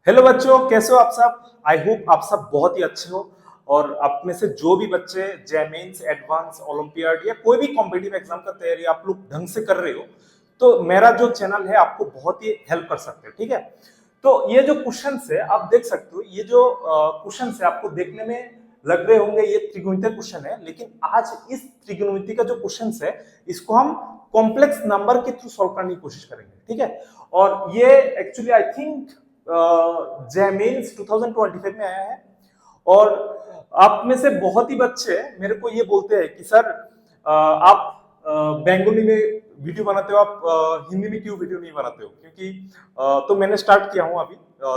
Hello बच्चों, कैसे हो आप सब। आई होप आप सब बहुत ही अच्छे हो। और आप में से जो भी बच्चे जेमेंस एडवांस ओलंपियाड या कोई भी कॉम्पिटिटिव एग्जाम का तैयारी आप लोग ढंग से कर रहे हो, तो मेरा जो चैनल है आपको बहुत ही हेल्प कर सकते हैं। ठीक है, तो ये जो क्वेश्चन है आप देख सकते हो, ये जो क्वेश्चन है आपको देखने में लग रहे होंगे ये त्रिकोणमितीय क्वेश्चन है, लेकिन आज इस त्रिकोणमिति का जो क्वेश्चन है इसको हम कॉम्प्लेक्स नंबर के थ्रू सॉल्व करने की कोशिश करेंगे। ठीक है, और ये एक्चुअली आई थिंक जेमेंस 2025 में आया है। और आप में से बहुत ही बच्चे मेरे को ये बोलते हैं कि सर आप बंगाली में वीडियो बनाते हो, आप हिंदी में क्यों वीडियो नहीं बनाते हो, क्योंकि तो मैंने स्टार्ट किया हूं अभी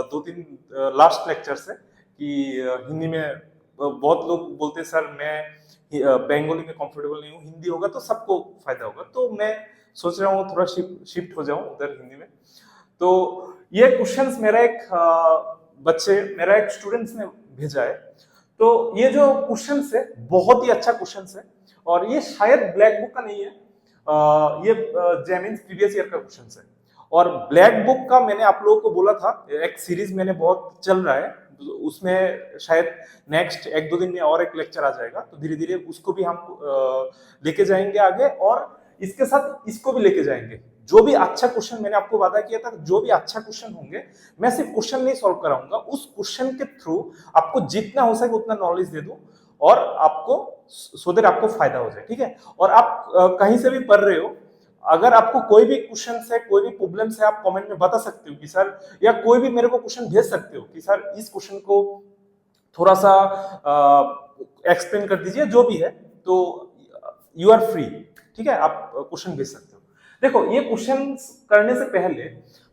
2-3 लास्ट लेक्चर से कि हिंदी में बहुत लोग बोलते हैं सर मैं बंगाली में कंफर्टेबल नहीं हूँ, हिंदी होगा तो सबको फायदा होगा, तो मैं सोच रहा हूँ थोड़ा शिफ्ट हो जाऊं उधर हिंदी में। तो ये क्वेश्चंस मेरा एक स्टूडेंट्स ने भेजा है। तो ये जो क्वेश्चंस है बहुत ही अच्छा क्वेश्चंस है, और ये शायद ब्लैक बुक का नहीं है, ये जेमेंस प्रीवियस ईयर का क्वेश्चंस है। और ब्लैक बुक का मैंने आप लोगों को बोला था, एक सीरीज मैंने बहुत चल रहा है, उसमें शायद नेक्स्ट 1-2 दिन में और एक लेक्चर आ जाएगा, तो धीरे धीरे उसको भी हम लेके जाएंगे आगे, और इसके साथ इसको भी लेके जाएंगे। जो भी अच्छा क्वेश्चन मैंने आपको वादा किया था, जो भी अच्छा क्वेश्चन होंगे मैं सिर्फ क्वेश्चन नहीं सॉल्व कराऊंगा, उस क्वेश्चन के थ्रू आपको जितना हो सके उतना नॉलेज दे दूं, और आपको सो दैट आपको फायदा हो जाए। ठीक है, और आप कहीं से भी पढ़ रहे हो, अगर आपको कोई भी क्वेश्चन है, कोई भी प्रॉब्लम है, आप कमेंट में बता सकते हो कि सर, या कोई भी मेरे को क्वेश्चन भेज सकते हो कि सर इस क्वेश्चन को थोड़ा सा एक्सप्लेन कर दीजिए, जो भी है, तो यू आर फ्री। ठीक है, आप क्वेश्चन भेज सकते हो। देखो, ये क्वेश्चन करने से पहले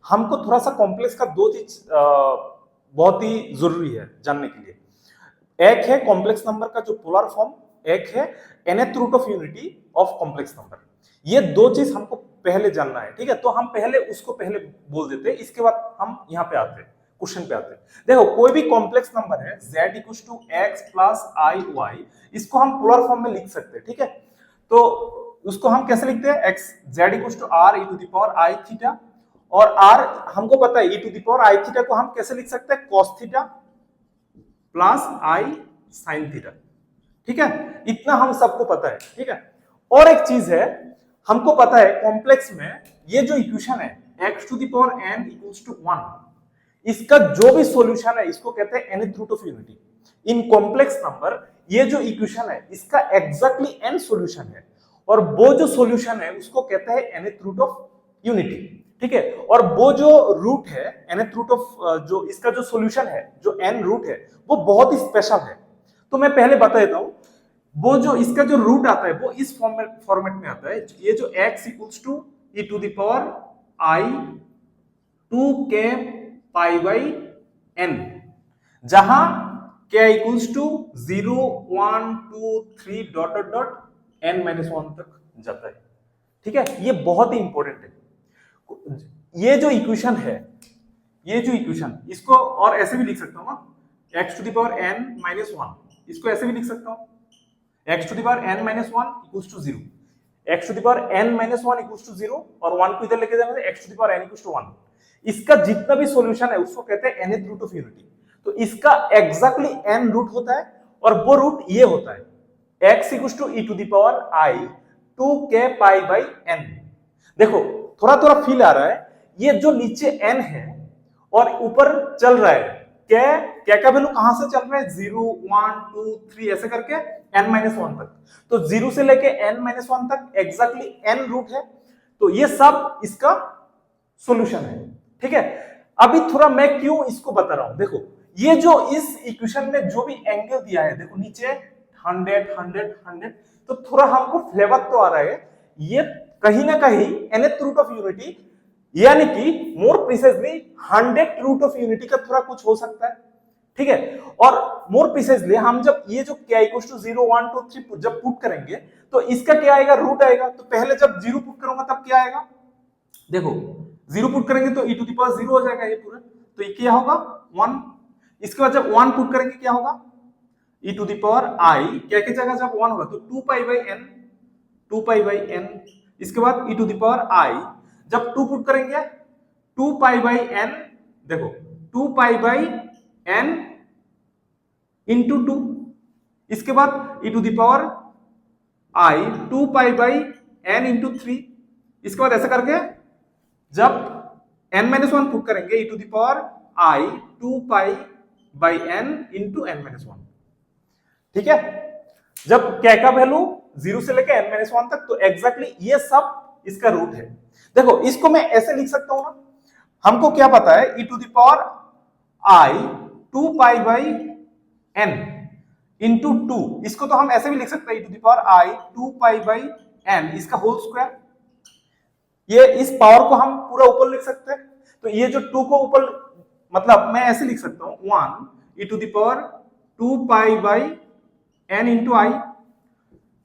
हमको थोड़ा सा कॉम्प्लेक्स का 2 चीज बहुत ही जरूरी है जानने के लिए। एक है कॉम्प्लेक्स नंबर का जो पोलर फॉर्म, एक है nth root of unity of complex number. ये 2 चीज हमको पहले जानना है। ठीक है, तो हम पहले उसको पहले बोल देते हैं, इसके बाद हम यहाँ पे आते हैं, क्वेश्चन पे आते हैं। देखो, कोई भी कॉम्प्लेक्स नंबर है z equals to x plus i y, इसको हम पोलर फॉर्म में लिख सकते हैं। ठीक है, तो उसको हम कैसे लिखते हैं, x z equals to r e to the power i theta, और r हमको पता है e to the power i theta को हम कैसे लिख सकते हैं, cos theta plus i sin theta. ठीक है, इतना हम सबको पता है। ठीक है, और एक चीज है, हमको पता है कॉम्प्लेक्स में ये जो इक्वेशन है x to the power n equals to 1, इसका जो भी सॉल्यूशन है इसको कहते हैं nth रूट ऑफ यूनिटी। इन कॉम्प्लेक्स नंबर ये जो इक्वेशन है इसका एग्जैक्टली n सॉल्यूशन है, और वो जो सॉल्यूशन है उसको कहते हैं nth रूट ऑफ यूनिटी। ठीक है, और वो जो रूट है nth रूट ऑफ जो इसका जो सॉल्यूशन है, जो n रूट है, वो बहुत ही स्पेशल है। तो मैं पहले बता देता हूं, वो जो इसका जो रूट आता है वो इस फॉर्मेट में आता है। ये जो x equals to e to the power i 2k pi by n, जहां k equals to 0 1 2 3 dot dot dot n minus 1 तक जाता है। ठीक है, ये बहुत ही इंपॉर्टेंट है। ये जो इक्वेशन है, ये जो इक्वेशन, इसको और ऐसे भी लिख सकता हूं ना, x to the power n minus 1, इसको ऐसे भी लिख सकता हूं, x to the power n minus 1 equals to 0, x to the power n minus 1 equals to 0, और 1 को इधर लेके जाएंगे x to the power n equals to 1। इसका जितना भी सॉल्यूशन है उसको कहते हैं nth रूट ऑफ यूनिटी। तो इसका एग्जैक्टली n रूट होता है, और वो रूट ये होता है x equals to e to the power i 2k pi by n। देखो, थोड़ा थोड़ा फील आ रहा है, ये जो नीचे n है और ऊपर चल रहा है क्या का वैल्यू कहां से चल रहा है, 0 1 2 3 ऐसे करके n माइनस 1 तक। तो 0 से लेके n माइनस 1 तक एग्जैक्टली n रूट है, तो ये सब इसका सॉल्यूशन है। ठीक है, अभी थोड़ा मैं क्यों इसको बता रहा हूं, देखो ये जो इस इक्वेशन में जो भी एंगल दिया है, देखो नीचे 100 100 100, तो थोड़ा हमको फ्लेवर तो आ रहा है, ये कहीं ना कहीं nth रूट ऑफ यूनिटी, यानी कि more precisely 100th root of unity का थोड़ा कुछ हो सकता है। ठीक है, और मोर प्रिसाइजली हम जब ये जो k इक्वल्स टू 0 1 2 3 जब पुट करेंगे, तो इसका क्या आएगा, रूट आएगा। तो पहले जब 0 पुट करूंगा तब क्या आएगा, देखो 0 पुट करेंगे तो e टू द पावर 0 हो जाएगा ये पूरा, तो ये क्या होगा 1। इसके बाद जब 1 पुट करेंगे क्या होगा, e to the power i, क्या की जगह जब 1 होगा तो 2 pi by n, 2 pi by n। इसके बाद e to the power i, जब 2 पुट करेंगे 2 पाई बाई n, देखो 2 पाई बाई n इंटू 2, इसके बाद e to the power i 2 pi by n into 3, इसके बाद ऐसा करके जब n-1 पुट करेंगे e to the power i 2 pi by n into n-1, ठीक है। जब क्या का वैल्यू 0 से लेकर n-1 तक, तो एग्जैक्टली ये सब इसका रूट है। देखो इसको मैं ऐसे लिख सकता हूं ना, हमको क्या पता है e to the power i 2 pi by n into 2, इसको तो हम ऐसे भी लिख सकते हैं e to the power i 2 pi by n इसका होल स्क्वायर। ये इस पावर को हम पूरा ऊपर लिख सकते हैं, तो ये जो 2 को ऊपर, मतलब मैं ऐसे लिख सकता हूं 1 e to the power 2 pi by n into i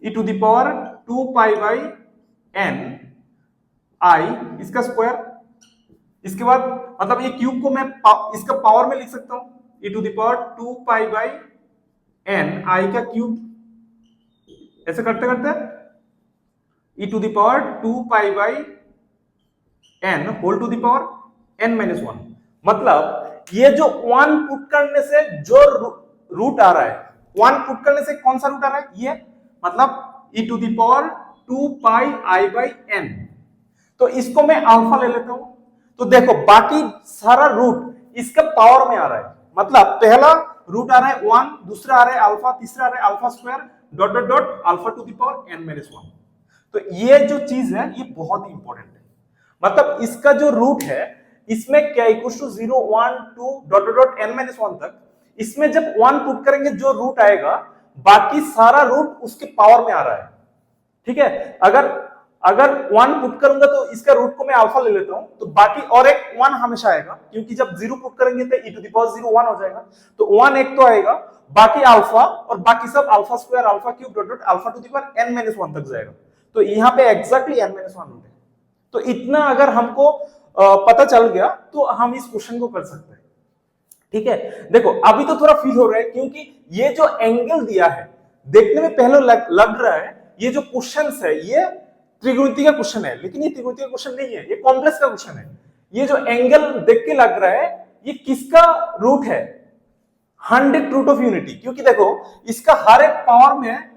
e to the power 2 pi by n i इसका स्क्वायर। इसके बाद मतलब ये क्यूब को मैं इसका पावर में लिख सकता हूं e to the power 2 pi by n i का क्यूब, ऐसे करते करते e to the power 2 pi by n whole to the power n-1। मतलब ये जो 1 पुट करने से जो रूट आ रहा है, 1 पुट करने से कौन सा रूट आ रहा है, ये मतलब e to the power 2 pi i by n, तो इसको मैं अल्फा ले लेता हूं। तो देखो बाकी सारा रूट इसका पावर में आ रहा है, मतलब पहला रूट आ रहा है 1, दूसरा आ रहा है अल्फा, तीसरा आ रहा है alpha square dot dot dot alpha to the power n-1। तो ये जो चीज है ये बहुत ही इंपॉर्टेंट है, मतलब इसका जो रूट है इसमें क्या equal to 0 1 2 dot dot dot n-1 तक, इसमें जब 1 पुट करेंगे जो रूट आएगा बाकी सारा रूट उसके पावर में आ रहा है, ठीक है। अगर 1 पुट करूंगा तो इसका रूट को मैं अल्फा ले लेता हूं, तो बाकी और एक 1 हमेशा आएगा, क्योंकि जब 0 पुट करेंगे तो e टू द पावर 0 1 हो जाएगा, तो 1 एक तो आएगा, बाकी अल्फा और बाकी सब alpha square alpha cube dot dot alpha to the power n-1 तक जाएगा। तो यहाँ पे एग्जैक्टली n-1 रूट है। तो इतना अगर हमको पता चल गया तो हम इस क्वेश्चन को कर सकते हैं, ठीक है। देखो अभी तो थोड़ा फील हो रहा है, क्योंकि ये जो एंगल दिया है देखने में पहले लग रहा है ये जो क्वेश्चन है ये त्रिकोणमिति का क्वेश्चन है, लेकिन ये त्रिकोणमिति का क्वेश्चन नहीं है, ये कॉम्प्लेक्स का क्वेश्चन है। ये जो एंगल देख के लग रहा है ये किसका रूट है, 100 रूट ऑफ यूनिटी, क्योंकि देखो इसका हर एक पावर में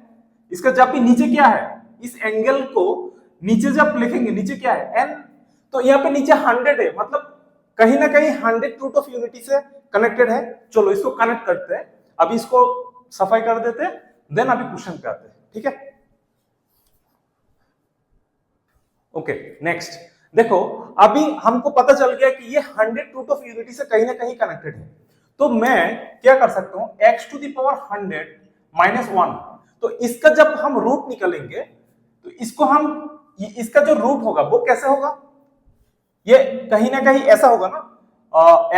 इसका जब भी नीचे क्या है, इस एंगल को नीचे जब लिखेंगे नीचे क्या है n, तो यहाँ पे नीचे 100 है, मतलब कहीं ना कहीं 100 रूट ऑफ यूनिटी से कनेक्टेड है। चलो इसको कनेक्ट करते हैं, अभी इसको सफाई कर देते हैं, देन अभी क्वेश्चन पे आते हैं, ठीक है। ओके नेक्स्ट देखो, अभी हमको पता चल गया कि ये 100 रूट ऑफ यूनिटी से कहीं ना कहीं कनेक्टेड है, तो मैं क्या कर सकता हूं x to the power 100 minus 1, तो इसका जब हम रूट निकालेंगे तो इसको हम इसका जो रूट होगा वो कैसे होगा, ये कहीं ना कहीं ऐसा होगा ना,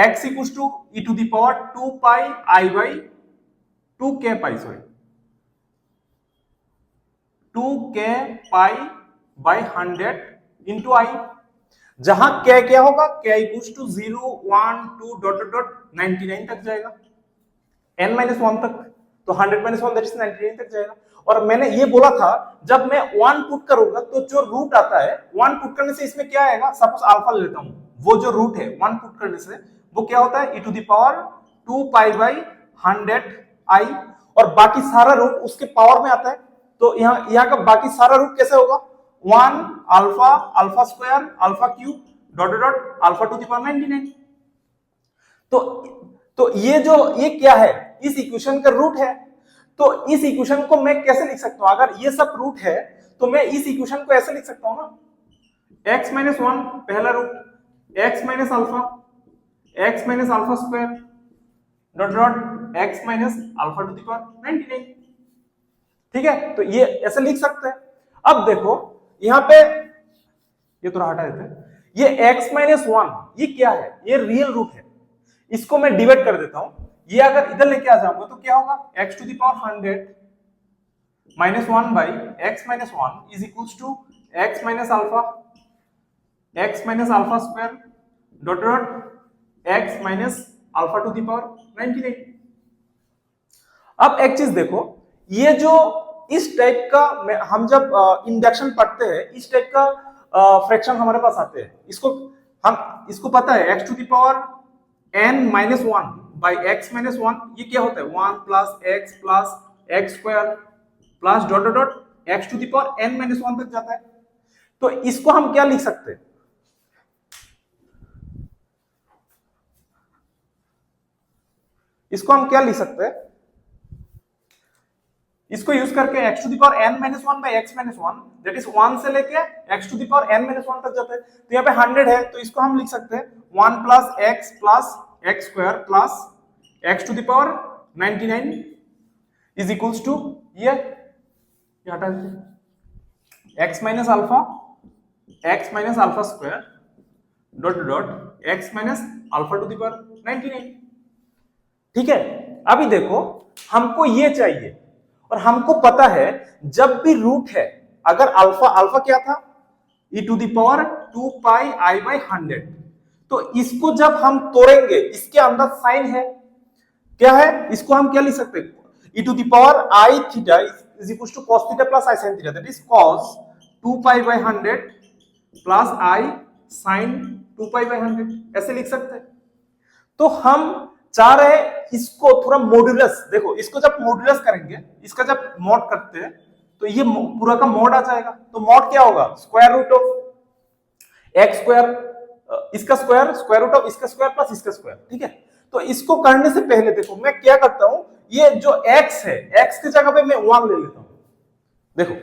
x equals to e to the power 2 pi i by 2k pi, sorry 2k pi by 100 into i, जहां k क्या होगा, k equals to 0 1 2 dot dot 99 तक जाएगा, n-1 तक, तो 100-1 दैट इज 99 तक जाएगा। और मैंने ये बोला था जब मैं 1 पुट करूंगा तो जो रूट आता है 1 पुट करने से इसमें क्या आएगा, सपोज अल्फा ले लेता हूं, वो जो रूट है 1 पुट करने से वो क्या होता है e to the power 2 pi by 100 i, और बाकी सारा रूट उसके पावर में आता है, तो यहाँ का बाकी सारा रूट कैसे होगा, 1 alpha alpha square alpha cube dot dot alpha to the power 99। तो ये क्या है, इस इक्वेशन का रूट है। तो इस इक्वेशन को मैं कैसे लिख सकता हूं, अगर ये सब रूट है तो मैं इस इक्वेशन को ऐसे लिख सकता हूं ना, x माइनस 1 पहला root, x minus alpha square dot dot x minus alpha to the power 99, ठीक है। तो ये ऐसे लिख सकते हैं। अब देखो यहां पे ये थोड़ा हटा देते हैं, ये x माइनस 1 ये क्या है, ये रियल रूट है, इसको मैं डिवाइड कर देता हूं, ये अगर इधर लेके आ जाऊंगा तो क्या होगा, x to the power 100 minus 1 by x minus 1 is equals to x minus alpha square dot dot x minus alpha to the power 99। अब एक चीज देखो, ये जो इस टाइप का हम जब इंडक्शन पढ़ते हैं इस टाइप का फ्रैक्शन हमारे पास आते हैं, इसको पता है x to the power n minus one by x minus one, ये क्या होता है 1 plus x square plus dot dot dot x to the power n minus one तक जाता है। तो इसको हम क्या लिख सकते हैं, इसको हम क्या लिख सकते हैं, इसको यूज करके x to the power n minus one by x minus one, that is 1 से लेके x to the power n minus one तक जाता है। तो यहाँ पे 100 है, तो इसको हम लिख सकते हैं 1 plus x square plus x to the power 99 is equals to ये हटा दीजिए x minus alpha square dot dot x minus alpha to the power 99। ठीक है, अभी देखो हमको ये चाहिए और हमको पता है जब भी रूट है, अगर अल्फा क्या था e to the power 2 pi i by 100, तो इसको जब हम तोड़ेंगे इसके अंदर साइन है, क्या है, इसको हम क्या लिख सकते हैं e to the power i theta is equal to cos theta plus i sin theta, that is cos 2 pi by 100 plus i sin 2 pi by 100, ऐसे लिख सकते हैं। तो हम चाह रहे इसको थोड़ा मॉड्यूलस, देखो इसको जब मॉड्यूलस करेंगे, इसका जब मॉड करते हैं तो ये पूरा का मॉड आ जाएगा। तो मॉड क्या होगा, square root of x square, इसका स्क्वायर, स्क्वायर रूट ऑफ इसका स्क्वायर प्लस इसका स्क्वायर। ठीक है, तो इसको करने से पहले देखो मैं क्या करता हूं, ये जो x है, x की जगह पे मैं 1 ले लेता हूं। देखो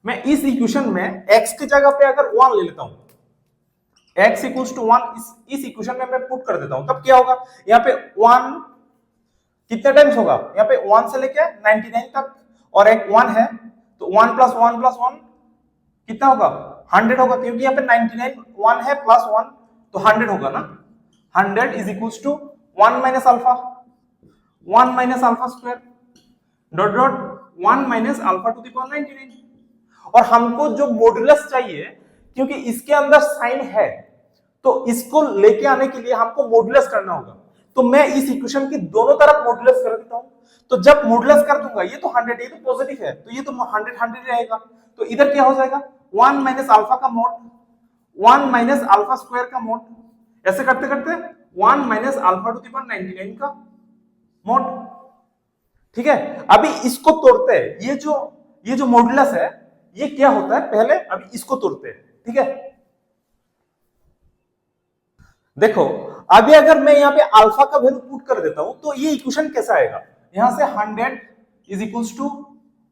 मैं इस इक्वेशन में x की जगह पे अगर 1 ले लेता हूं, x इक्वल्स टू 1, इस इक्वेशन में मैं पुट कर देता हूं, तब क्या होगा, यहाँ पे 1 कितने टाइम्स होगा, यहाँ पे 1 से लेके 99 तक, और एक 1 है तो 1 प्लस 1 कितना होगा 100 होगा, क्योंकि यहाँ पे 99 1 है प्लस 1 तो 100 होगा ना। 100 is equals to 1 minus alpha square dot dot 1 minus alpha to the power 99। और हमको जो मॉड्यूलस चाहिए, क्योंकि इसके अंदर साइन है, तो इसको लेके आने के लिए हमको मॉड्यूलस करना होगा। तो मैं इस इक्वेशन की दोनों तरफ मॉड्यूलस कर देता हूं। तो जब मॉड्यूलस कर दूंगा, ये तो 100, ये तो पॉजिटिव है, तो ये तो 100 रहेगा, तो इधर क्या हो जाएगा 1 माइनस अल्फा का मोड, 1 माइनस अल्फा स्क्वायर का मोड, ऐसे करते करते 1 minus alpha to the power 99 का मोड। ठीक है, अभी इसको तोड़ते हैं, ये जो मॉड्यूलस है ये क्या होता है, पहले अभी इसको तोड़ते हैं। ठीक है, देखो अभी अगर मैं यहाँ पे अल्फा का वैल्यू पुट कर देता हूं तो ये इक्वेशन कैसा आएगा, यहां से 100 is equals to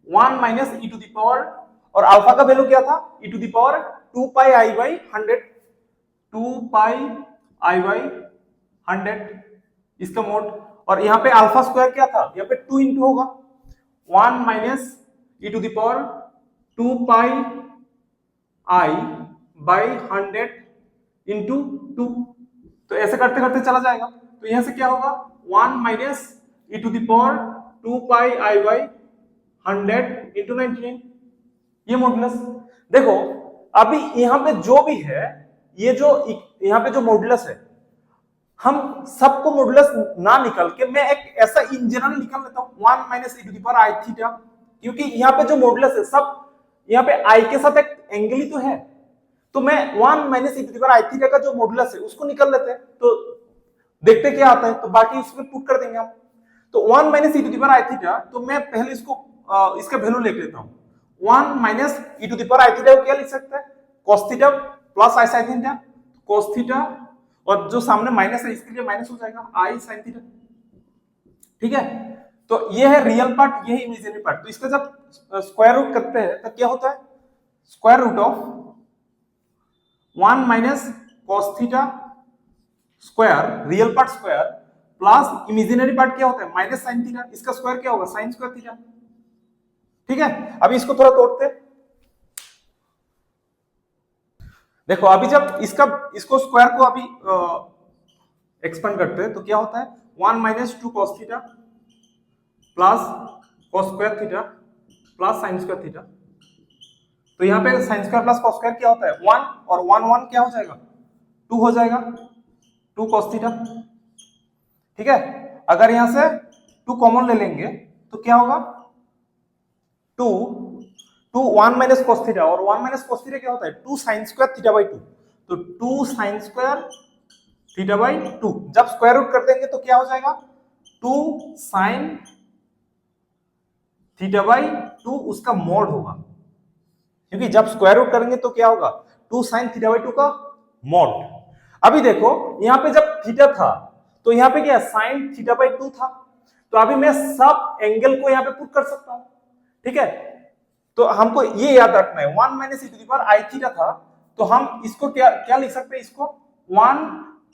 1 minus e to the power, और अल्फा का वैल्यू क्या था e to the power 2 pi i by 100, 2 pi i by 100 इसका मोड, और यहाँ पे अल्फा स्क्वायर क्या था, यहाँ पे 2 इंटू होगा 1 minus e to the power 2 pi i by 100 into 2, तो ऐसे करते करते चला जाएगा। तो यहां से क्या होगा 1 minus e to the power 2 pi i by 100 into 99, ये मॉड्यूलस। देखो अभी यहां पे जो भी है, ये जो यहां पे जो मॉड्यूलस है, हम सबको मॉड्यूलस ना निकल के मैं एक ऐसा इन जनरल निकाल लेता हूं 1 minus e to the power i theta, क्योंकि यहां पे जो मॉड्यूलस है सब यहाँ पे आई के साथ एक एंगल ही तो है, तो मैं 1 minus e to the power i theta का जो मॉड्यूलस है उसको निकाल लेते हैं, तो देखते क्या आता है, तो बाकी उसमें पुट कर देंगे हम। तो 1 minus e to the power i theta, तो मैं पहले इसको इसका वैल्यू लिख लेता हूं, 1 minus e to the power i theta को क्या लिख सकते हैं, cos theta plus i sin theta, cos theta, और जो सामने माइनस है इसके लिए माइनस हो जाएगा आई sin थीटा। ठीक है, तो ये है रियल पार्ट, ये है इमेजिनरी पार्ट। तो इसका जब स्क्वायर रूट करते हैं तब क्या होता है, square root of 1 minus cos theta square, real part square, plus imaginary part क्या होता है माइनस sin थीटा, इसका स्क्वायर क्या होगा sin स्क्वायर थीटा। ठीक है, अभी इसको थोड़ा तोड़ते हैं। देखो अभी जब इसको स्क्वायर को अभी एक्सपेंड करते हैं तो क्या होता है 1 minus 2 cos theta plus cos square theta plus sin square theta. तो यहाँ पे sin square plus cos square क्या होता है 1, और 1 1 क्या हो जाएगा 2 हो जाएगा, 2 cos थीटा। ठीक है, अगर यहां से 2 कॉमन ले लेंगे तो क्या होगा 1 माइनस cos थीटा, और 1 माइनस cos थीटा क्या होता है 2 sin स्क्वायर थीटा बाई 2, तो 2 साइन स्क्वायर थीटा बाई 2। जब स्क्वायर रूट कर देंगे तो क्या हो जाएगा, 2 साइन थीटा बाई 2 उसका मॉड होगा, क्योंकि जब स्क्वायर रूट करेंगे तो क्या होगा, 2 साइन थीटा बाई 2 का मॉड। अभी देखो यहां पे जब थीटा था तो यहां पे क्या साइन थीटा बाई 2 था, तो अभी मैं सब एंगल को यहां पे पुट कर सकता हूं, ठीक है। तो हमको ये याद रखना है 1 minus e to the power i theta था, तो हम इसको क्या क्या लिख सकते हैं, इसको 1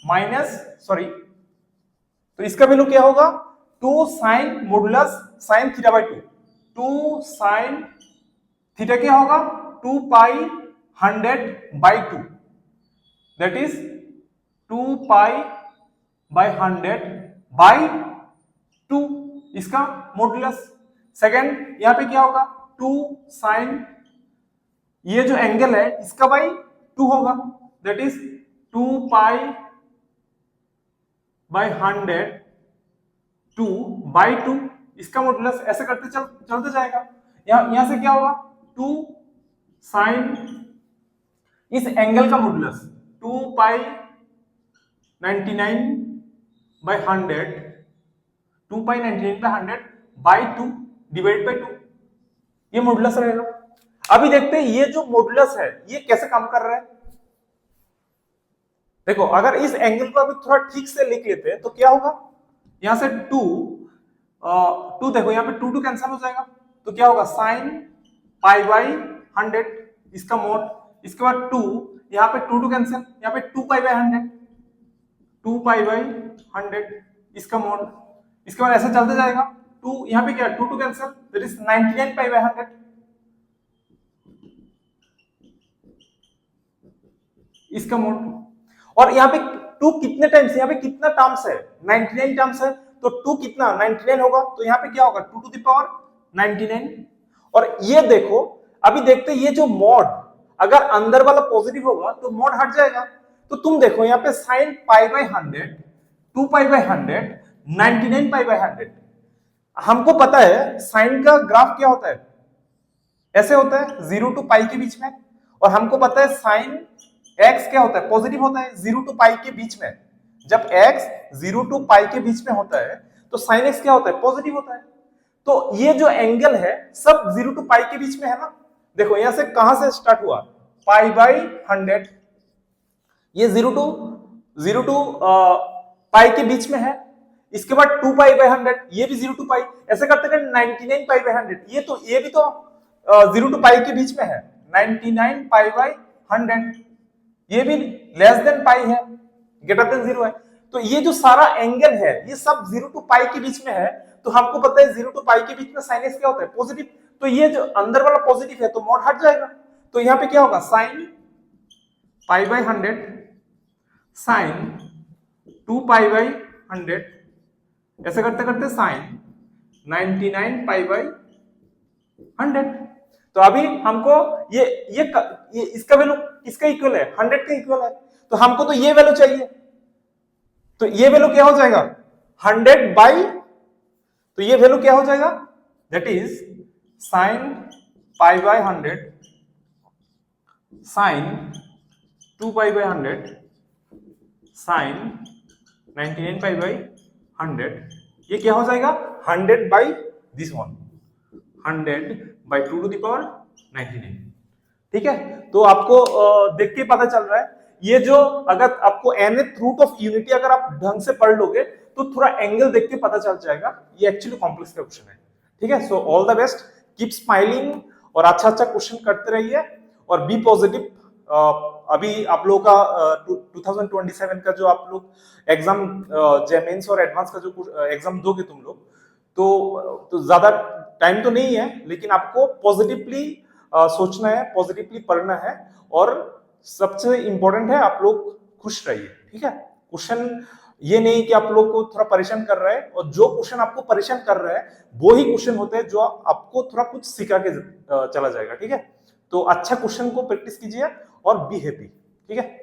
माइनस सॉरी, तो इसका वैल्यू क्या होगा, 2 sine modulus sine theta by 2, 2 sine theta क्या होगा 2 pi 100 by 2, that is 2 pi by 100 by 2 इसका मॉडुलस। सेकंड यहां पे क्या होगा 2 साइन, ये जो एंगल है इसका बाई 2 होगा, that is 2 pi by 100 2 by 2 इसका मॉडुलस। ऐसे करते चलते जाएगा। यहां से क्या होगा 2 साइन इस एंगल का modulus 2 pi 99 by 100, 2 pi 99 by 100 by 2 divide by 2, ये मॉडुलस रहेगा। अभी देखते हैं ये जो मॉडुलस है ये कैसे काम कर रहा है। देखो अगर इस एंगल को अभी थोड़ा ठीक से लिख लेते हैं तो क्या होगा, यहां से 2 देखो यहां पे 2 कैंसिल हो जाएगा, तो क्या होगा साइन पाई बाई 100 इसका मॉड, इसके बाद 2 यहां पे 2 कैंसिल, यहां पे 2 पाई बाई 100, 2 पाई बाई 100 इसका मॉड, इसके बाद ऐसे चलते जाएगा। 2 यहां पे क्या 2 cancel, that is 99 pi by 100 इसका मोड। और यहाँ पे 2 कितने टाइम्स, यहाँ पे कितना टर्म्स है 99 टर्म्स है, तो 2 कितना 99 होगा, तो यहाँ पे क्या होगा 2 टू द पावर 99। और ये देखो अभी देखते ये जो मॉड अगर अंदर वाला पॉजिटिव होगा तो मॉड हट जाएगा, तो तुम देखो यहाँ पे sign pi by 100 2 pi by 100 99 pi by 100। हमको पता है साइन का ग्राफ क्या होता है, ऐसे होता है 0 टू पाई के बीच में, और हमको पता है साइन x क्या होता है, पॉजिटिव होता है 0 टू पाई के बीच में। जब x 0 टू पाई के बीच में होता है तो साइन x क्या होता है, पॉजिटिव होता है। तो ये जो एंगल है सब 0 टू पाई के बीच में है ना। देखो यहां से कहां से स्टार्ट हुआ, पाई बाई 100, ये 0 टू पाई के बीच में है, इसके बाद 2 पाई बाई 100, ये भी 0 टू पाई, ऐसे करते करते 99 पाई बाई 100, ये भी तो 0 टू पाई के बीच में है, 99 पाई बाई 100, ये भी लेस देन पाई है, ग्रेटर देन 0 है। तो ये जो सारा एंगल है ये सब 0 टू पाई के बीच में है, तो हमको पता है 0 टू पाई के बीच में साइन x क्या होता है, पॉजिटिव। तो ये जो अंदर वाला पॉजिटिव है तो मॉड हट जाएगा, तो यहाँ पे क्या होगा sine pi by 100 sine 2 pi by 100, ऐसे करते करते साइन 99 पाई बाई 100। तो अभी हमको ये इसका वैल्यू किसका इक्वल है, 100 का इक्वल है, तो हमको तो ये वैल्यू चाहिए, तो ये वैल्यू क्या हो जाएगा 100 बाई, तो ये वैल्यू क्या हो जाएगा, that is sine pi by 100 sine 2 pi by 100 sine 99 pi by 100, ये क्या हो जाएगा 100 by this one, 100 by 2 to the power 99। ठीक है, तो आपको देख के पता चल रहा है ये जो, अगर आपको nth रूट ऑफ यूनिटी अगर आप ढंग से पढ़ लोगे तो थोड़ा एंगल देख के पता चल जाएगा, ये एक्चुअली कॉम्प्लेक्स का क्वेश्चन है। ठीक है, so all the best, keep smiling और अच्छा अच्छा क्वेश्चन करते रहिए और बी पॉजिटिव। अभी आप लोगों का 2027 का जो आप लोग एग्जाम जेमेंस और एडवांस का जो एग्जाम दोगे तुम लोग, तो ज्यादा टाइम तो नहीं है, लेकिन आपको पॉजिटिवली सोचना है, पॉजिटिवली पढ़ना है, और सबसे इंपॉर्टेंट है आप लोग खुश रहिए। ठीक है, क्वेश्चन ये नहीं कि आप लोग को थोड़ा परेशान कर रहा है, और जो क्वेश्चन आपको परेशान कर रहा है वो ही क्वेश्चन होते हैं जो आपको थोड़ा कुछ सिखा के चला जाएगा। ठीक है, तो अच्छा क्वेश्चन को प्रैक्टिस कीजिए और बी हैप्पी। ठीक है।